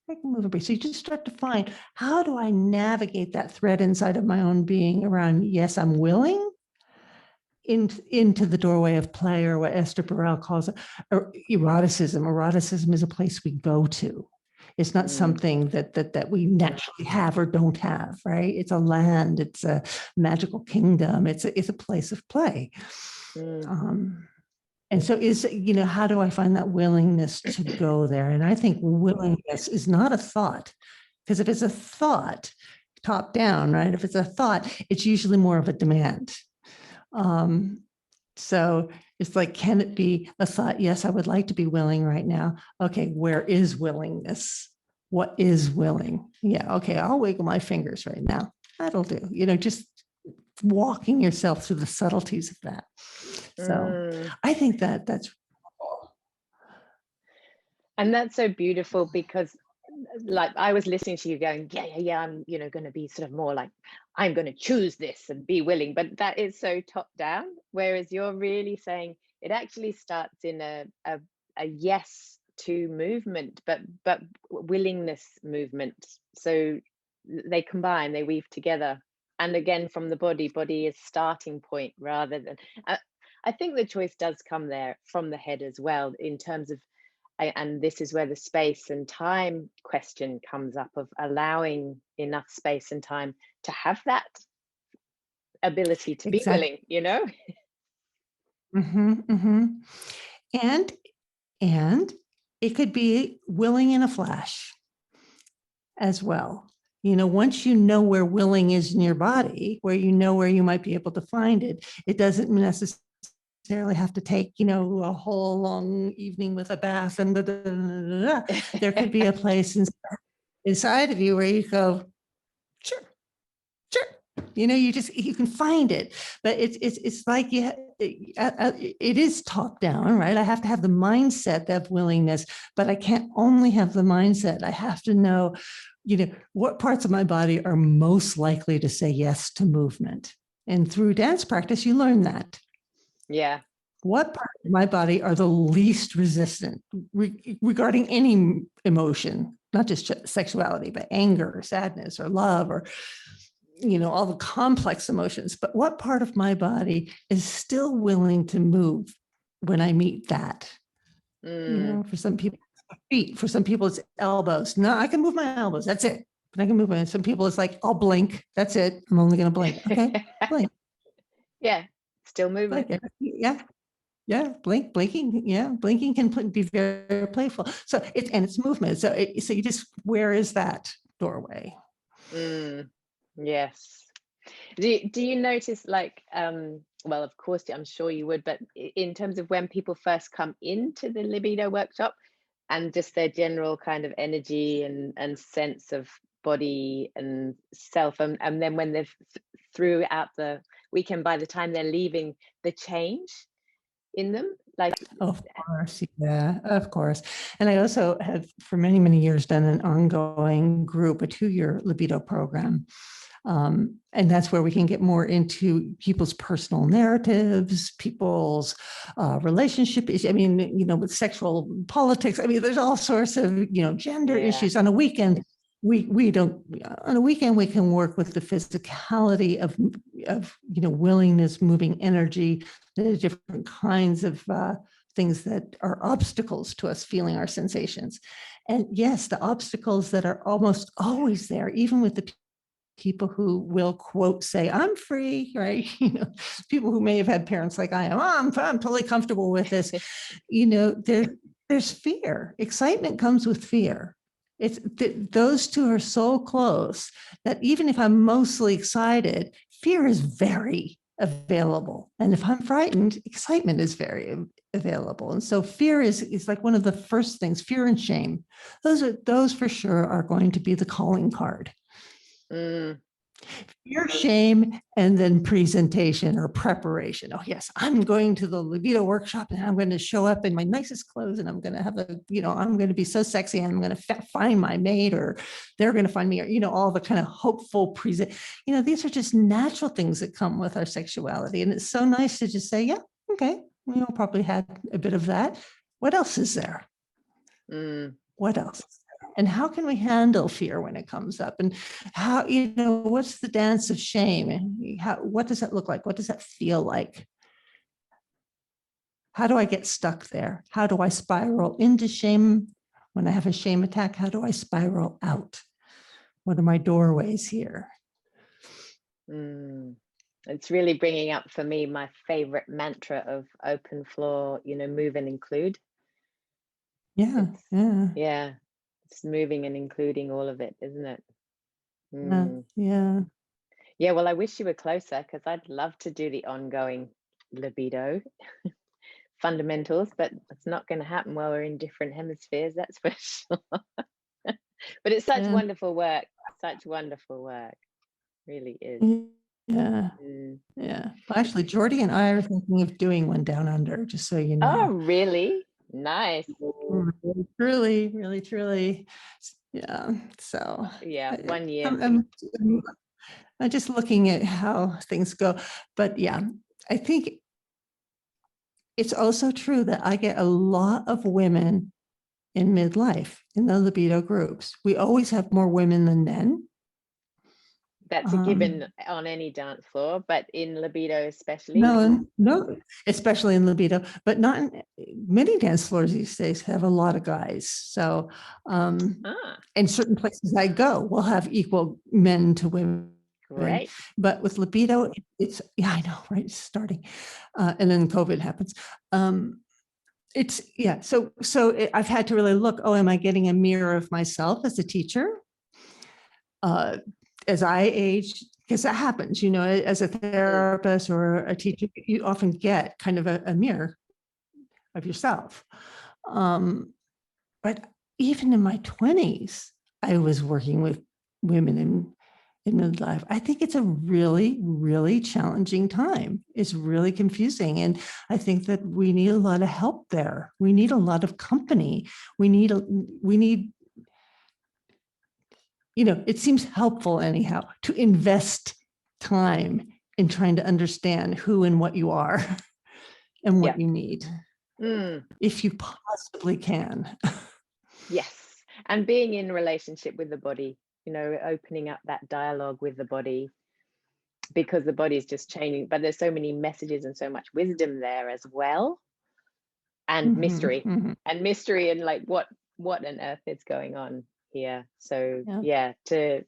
I can move and breathe. So you just start to find, how do I navigate that thread inside of my own being around, yes, I'm willing, into the doorway of play, or what Esther Perel calls it, eroticism. Eroticism is a place we go to. It's not something that we naturally have or don't have, right? It's a land, it's a magical kingdom, it's a place of play. And so you know, how do I find that willingness to go there? And I think willingness is not a thought, because if it's a thought, top down, right? If it's a thought, it's usually more of a demand. So it's like, can it be a thought? Yes, I would like to be willing right now. Okay, where is willingness? What is willing? Yeah, okay, I'll wiggle my fingers right now. That'll do. You know, just walking yourself through the subtleties of that. So I think that's. And that's so beautiful, because like I was listening to you going, yeah, I'm, you know, going to be sort of more like, I'm going to choose this and be willing, but that is so top down. Whereas you're really saying it actually starts in a yes to movement, but willingness movement. So they combine, they weave together. And again, from the body is starting point rather than, I think the choice does come there from the head as well, in terms of, and this is where the space and time question comes up, of allowing enough space and time to have that ability to be willing, you know? And it could be willing in a flash as well. You know, once you know where willing is in your body, where you know where you might be able to find it, it doesn't necessarily have to take, you know, a whole long evening with a bath and there could be a place inside of you where you go, sure. You know, you can find it, but it's like it is top down, right? I have to have the mindset of willingness, but I can't only have the mindset. I have to know, you know, what parts of my body are most likely to say yes to movement. And through dance practice, you learn that. Yeah. What parts of my body are the least resistant regarding any emotion, not just sexuality, but anger or sadness or love or, you know, all the complex emotions, but what part of my body is still willing to move when I meet that? You know, for some people, feet, for some people, it's elbows. No, I can move my elbows. That's it. But I can move my, some people, it's like, I'll blink. That's it. I'm only going to blink. Okay. Blink. Yeah. Still moving. Blink. Yeah. Yeah. Blinking. Yeah. Blinking can be very playful. So it's movement. So you just, where is that doorway? Yes. Do you notice, like, well, of course, I'm sure you would, but in terms of when people first come into the libido workshop and just their general kind of energy and sense of body and self, and then when they've throughout the weekend, by the time they're leaving, the change in them, like, Of course, yeah, of course. And I also have for many, many years done an ongoing group, a 2-year libido program. And that's where we can get more into people's personal narratives, people's relationship issues. I mean, you know, with sexual politics, I mean, there's all sorts of, you know, gender issues. On a weekend, we don't, on a weekend, we can work with the physicality of, you know, willingness, moving energy, the different kinds of things that are obstacles to us feeling our sensations. And yes, the obstacles that are almost always there, even with the people who will quote say, I'm free, right? You know, people who may have had parents like I am, I'm totally comfortable with this. You know, there's fear. Excitement comes with fear. It's those two are so close that even if I'm mostly excited, fear is very available. And if I'm frightened, excitement is very available. And so fear is like one of the first things, fear and shame. Those for sure are going to be the calling card. Fear, shame, and then presentation or preparation. Oh yes, I'm going to the libido workshop and I'm going to show up in my nicest clothes and I'm going to have a, you know, I'm going to be so sexy and I'm going to find my mate or they're going to find me, or, you know, all the kind of hopeful present, you know, these are just natural things that come with our sexuality. And it's so nice to just say, yeah, okay, we all probably had a bit of that. What else is there? What else? And how can we handle fear when it comes up? And how, you know, what's the dance of shame? And what does that look like? What does that feel like? How do I get stuck there? How do I spiral into shame? When I have a shame attack, how do I spiral out? What are my doorways here? It's really bringing up for me my favorite mantra of open floor, you know, move and include. Yeah. It's moving and including all of it, isn't it? Yeah. Well, I wish you were closer because I'd love to do the ongoing libido fundamentals, but it's not going to happen while we're in different hemispheres, that's for sure. But it's such wonderful work, really is. Yeah. Well, actually, Jordy and I are thinking of doing one down under, just so you know. Oh, really? Nice. Really, really, truly. Yeah. So 1 year. I'm just looking at how things go. But yeah, I think it's also true that I get a lot of women in midlife in the libido groups. We always have more women than men. That's a given on any dance floor, but in libido especially. No, especially in libido, but not in many dance floors these days have a lot of guys. So in certain places I go, we'll have equal men to women. Great. But with libido, it's, yeah, I know, right? It's starting. And then COVID happens. It's, yeah. So I've had to really look, oh, am I getting a mirror of myself as a teacher? As I age, because that happens, you know, as a therapist or a teacher, you often get kind of a mirror of yourself. But even in my 20s, I was working with women in midlife. I think it's a really, really challenging time. It's really confusing. And I think that we need a lot of help there. We need a lot of company. We need, you know, it seems helpful anyhow to invest time in trying to understand who and what you are and what you need, if you possibly can. Yes. And being in relationship with the body, you know, opening up that dialogue with the body, because the body is just changing, but there's so many messages and so much wisdom there as well. And mystery and like what on earth is going on here. So to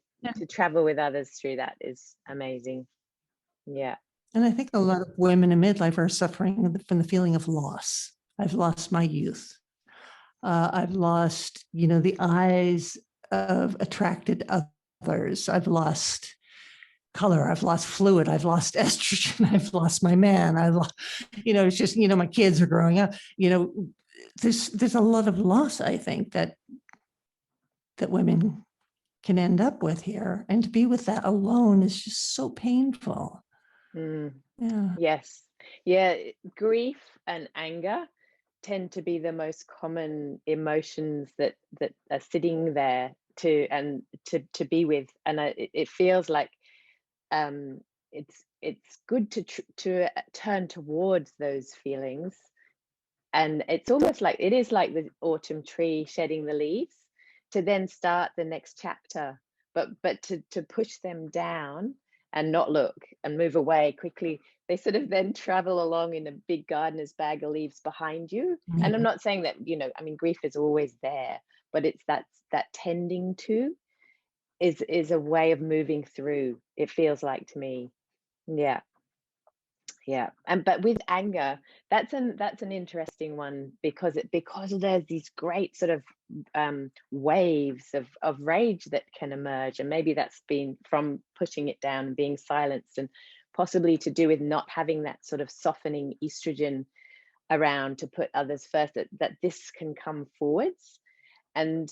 travel with others through that is amazing. And I think a lot of women in midlife are suffering from the feeling of loss. I've lost my youth. I've lost, you know, the eyes of attracted others. I've lost color. I've lost fluid. I've lost estrogen. I've lost my man. You know, it's just, you know, my kids are growing up. You know, there's a lot of loss, I think, that women can end up with here. And to be with that alone is just so painful. Yeah. Yes. Yeah. Grief and anger tend to be the most common emotions that are sitting there to be with. And it feels like it's good to turn towards those feelings. And it's almost like it is like the autumn tree shedding the leaves to then start the next chapter, but to push them down and not look and move away quickly, they sort of then travel along in a big gardener's bag of leaves behind you. And I'm not saying that, I mean, grief is always there, but it's that tending to is a way of moving through, it feels like to me. Yeah. Yeah. And but with anger, that's an interesting one, because there's these great sort of waves of rage that can emerge, and maybe that's been from pushing it down and being silenced, and possibly to do with not having that sort of softening estrogen around to put others first, that this can come forwards. And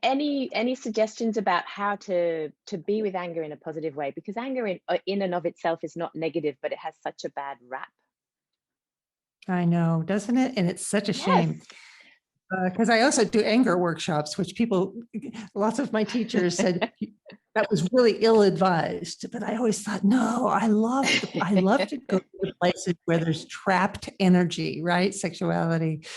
any suggestions about how to be with anger in a positive way, because anger in and of itself is not negative, but it has such a bad rap. I know, doesn't it? And it's such a shame. Yes. Because I also do anger workshops, which lots of my teachers said that was really ill-advised. But I always thought, no, I love to go to places where there's trapped energy, right? Sexuality,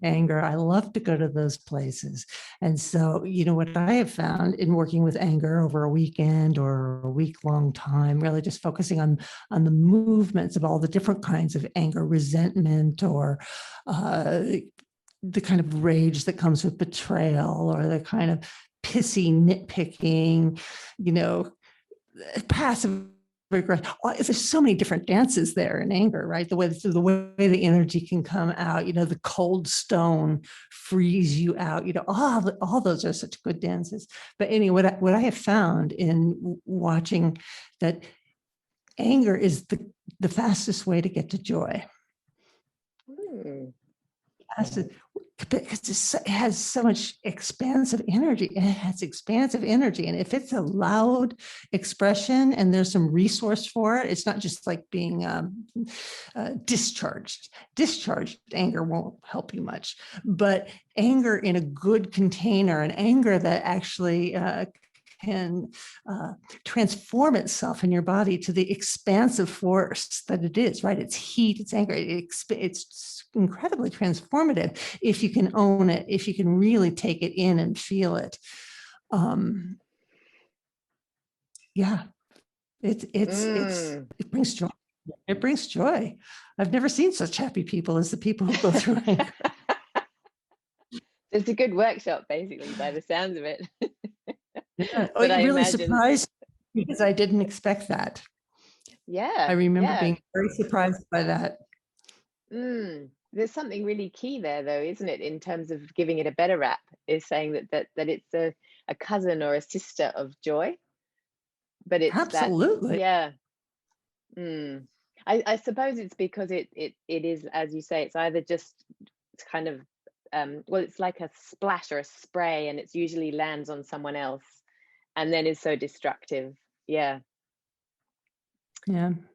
anger. I love to go to those places. And so, what I have found in working with anger over a weekend or a week-long time, really just focusing on the movements of all the different kinds of anger, resentment, or the kind of rage that comes with betrayal, or the kind of pissy nitpicking, passive aggression. There's so many different dances there in anger, right? The way the energy can come out, the cold stone freeze you out, all those are such good dances. But anyway, what I have found in watching that anger is the fastest way to get to joy. Because it has so much expansive energy. It has expansive energy. And if it's a loud expression and there's some resource for it, it's not just like being discharged. Discharged anger won't help you much. But anger in a good container, an anger that actually can transform itself in your body to the expansive force that it is, right? It's heat, it's anger, it's incredibly transformative if you can own it, if you can really take it in and feel it. Yeah, it brings joy. It brings joy. I've never seen such happy people as the people who go through anger. It's a good workshop, basically, by the sounds of it. Yeah. But it really surprised me because I didn't expect that. Yeah. I remember being very surprised by that. There's something really key there, though, isn't it, in terms of giving it a better rap, is saying that it's a cousin or a sister of joy. But it's absolutely. Yeah. I suppose it's because it is, as you say, it's either just kind of well, it's like a splash or a spray, and it's usually lands on someone else and then is so destructive. Yeah. And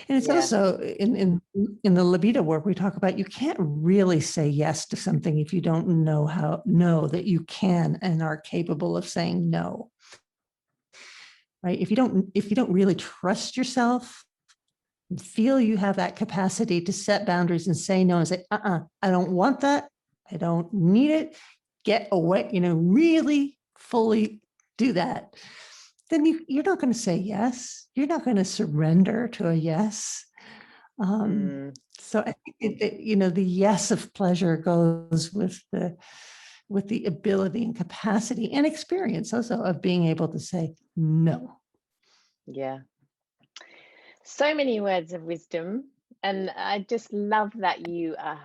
it's also in the libido work, we talk about you can't really say yes to something if you don't know that you can and are capable of saying no. Right? If you don't really trust yourself, feel you have that capacity to set boundaries and say no and say, I don't want that. I don't need it. Get away, really fully do that. Then you're not going to say yes. You're not going to surrender to a yes. So I think the yes of pleasure goes with the ability and capacity and experience also of being able to say no. Yeah. So many words of wisdom, and I just love that you are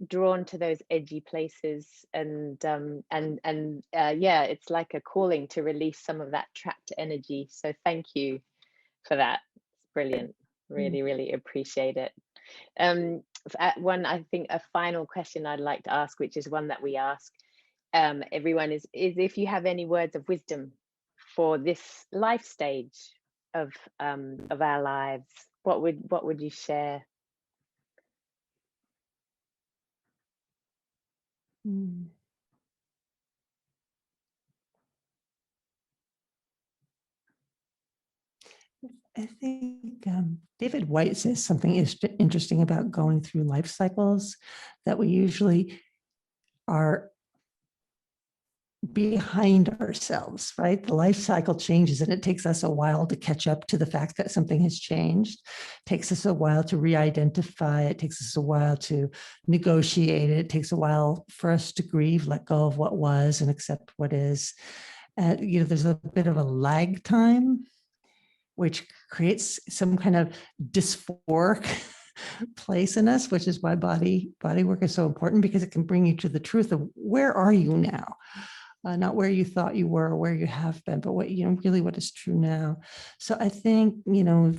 drawn to those edgy places, and yeah, it's like a calling to release some of that trapped energy. So thank you for that. It's brilliant. Really, really appreciate it. I think a final question I'd like to ask, which is one that we ask everyone is if you have any words of wisdom for this life stage of our lives, what would you share? I think David White says something interesting about going through life cycles, that we usually are behind ourselves, right? The life cycle changes and it takes us a while to catch up to the fact that something has changed. It takes us a while to re-identify. It takes us a while to negotiate it. It takes a while for us to grieve, let go of what was and accept what is. There's a bit of a lag time, which creates some kind of dysphoric place in us, which is why body work is so important, because it can bring you to the truth of where are you now, not where you thought you were or where you have been, but what, really what is true now. So I think,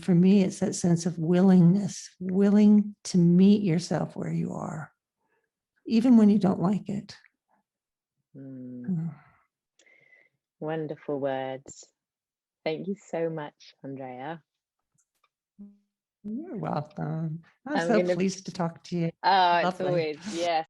for me, it's that sense of willing to meet yourself where you are, even when you don't like it. Wonderful words. Thank you so much, Andrea. You're welcome. I'm so pleased to talk to you. Oh, it's Lovely. always, yes.